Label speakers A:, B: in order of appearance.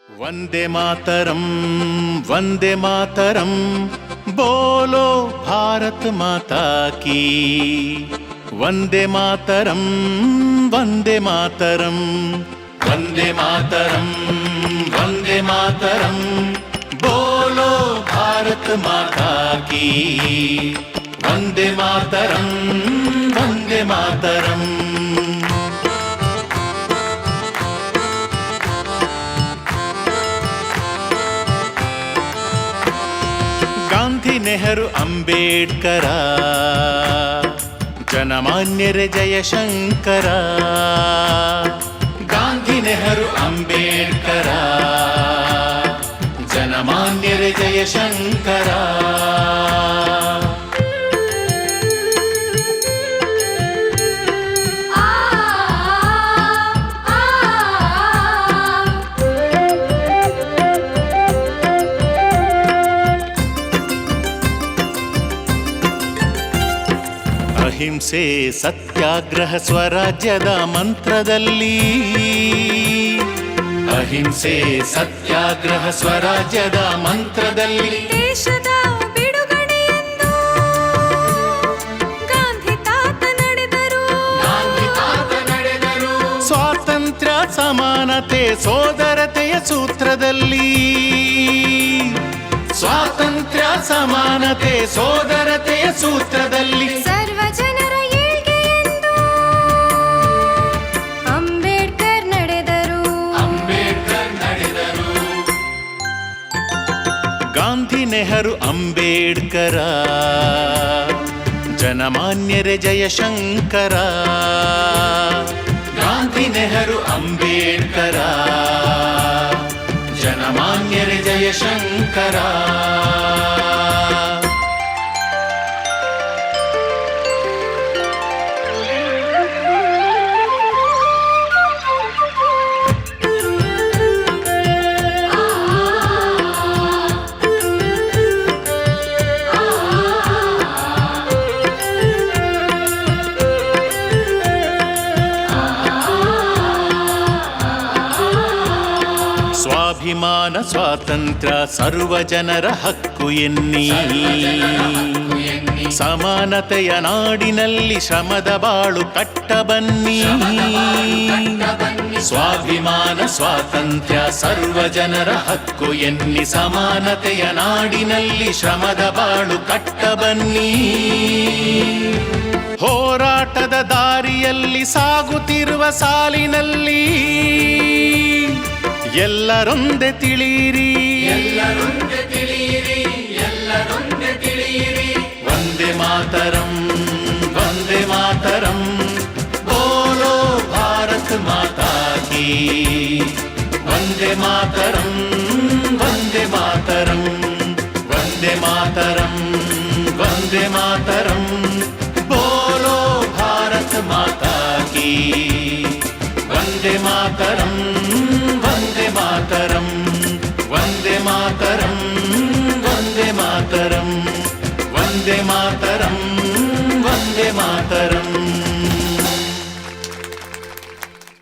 A: ವಂದೇ ಮಾತರಂ, ವಂದೇ ಮಾತರಂ, ಬೋಲೋ ಭಾರತ್ ಮಾತಾ ಕೀ. ವಂದೇ ಮಾತರಂ, ವಂದೇ ಮಾತರಂ, ವಂದೇ ಮಾತರಂ, ವಂದೇ ಮಾತರಂ, ಬೋಲೋ ಭಾರತ್ ಮಾತಾ ಕೀ. ವಂದೇ ಮಾತರಂ, ವಂದೇ ಮಾತರಂ. ಗಾಂಧಿ, ನೆಹರು, ಅಂಬೇಡ್ಕರ, ಜನಮಾನ್ಯರೇ ಜಯಶಂಕರ. ಗಾಂಧಿ, ನೆಹರು, ಅಂಬೇಡ್ಕರ, ಜನಮಾನ್ಯರೇ ಜಯಶಂಕರ. ಅಹಿಂಸೆ ಸತ್ಯಾಗ್ರಹ ಸ್ವರಾಜ್ಯದ ಮಂತ್ರದಲ್ಲಿ, ಅಹಿಂಸೆ ಸತ್ಯಾಗ್ರಹ ಸ್ವರಾಜ್ಯದ ಮಂತ್ರದಲ್ಲಿ
B: ದೇಶದ ಬಿಡುಗಡೆಯೆಂದು ಗಾಂಧಿ ತಾತ ನಡೆದರು.
A: ಗಾಂಧಿ ತಾತ ನಡೆದರು. ಸ್ವಾತಂತ್ರ್ಯ ಸಮಾನತೆ ಸೋದರತೆಯ ಸೂತ್ರದಲ್ಲಿ, ಸ್ವಾತಂತ್ರ್ಯ ಸಮಾನತೆ ಸೋದರತೆಯ ಸೂತ್ರದಲ್ಲಿ
B: ಸರ್ವ ಜನರ ಏಳ್ಗೆಯೆಂದು ಅಂಬೇಡ್ಕರ್ ನಡೆದರು.
A: ಅಂಬೇಡ್ಕರ್ ನಡೆದರು. ಗಾಂಧಿ, ನೆಹರು, ಅಂಬೇಡ್ಕರ, ಜನಮಾನ್ಯರೇ ಜಯಶಂಕರ. ಗಾಂಧಿ, ನೆಹರು, ಅಂಬೇಡ್ಕರ, ಜನಮಾನ್ಯರೇ ಜಯಶಂಕರ. ಸ್ವಾಭಿಮಾನ ಸ್ವಾತಂತ್ರ್ಯ ಸರ್ವ ಜನರ ಹಕ್ಕು ಎನ್ನಿ, ಸಮಾನತೆಯ ನಾಡಿನಲ್ಲಿ ಶ್ರಮದ ಬಾಳು ಕಟ್ಟ ಬನ್ನಿ. ಸ್ವಾಭಿಮಾನ ಸ್ವಾತಂತ್ರ್ಯ ಸರ್ವ ಜನರ ಹಕ್ಕು ಎನ್ನಿ, ಸಮಾನತೆಯ ನಾಡಿನಲ್ಲಿ ಶ್ರಮದ ಬಾಳು ಕಟ್ಟ ಬನ್ನಿ. ಹೋರಾಟದ ದಾರಿಯಲ್ಲಿ ಸಾಗುತ್ತಿರುವ ಸಾಲಿನಲ್ಲಿ ಎಲ್ಲರೊಂದೆ ತಿಳಿಯಿರಿ, ಎಲ್ಲರೊಂದೆ ತಿಳಿಯಿರಿ, ಎಲ್ಲರೊಂದೆ ತಿಳಿಯಿರಿ. ವಂದೇ ಮಾತರಂ, ವಂದೇ ಮಾತರಂ, ಬೋಲೋ ಭಾರತ್ ಮಾತಾ ಕೀ. ವಂದೇ ಮಾತರಂ, ವಂದೇ ಮಾತರಂ, ವಂದೇ ಮಾತರಂ, ವಂದೇ ಮಾತರಂ, ಬೋಲೋ ಭಾರತ್ ಮಾತಾ ಕೀ. ವಂದೇ ಮಾತರಂ, ವಂದೇ ಮಾತರಂ, ವಂದೇ ಮಾತರಂ, ವಂದೇ ಮಾತರಂ, ವಂದೇ ಮಾತರಂ, ವಂದೇ ಮಾತರಂ.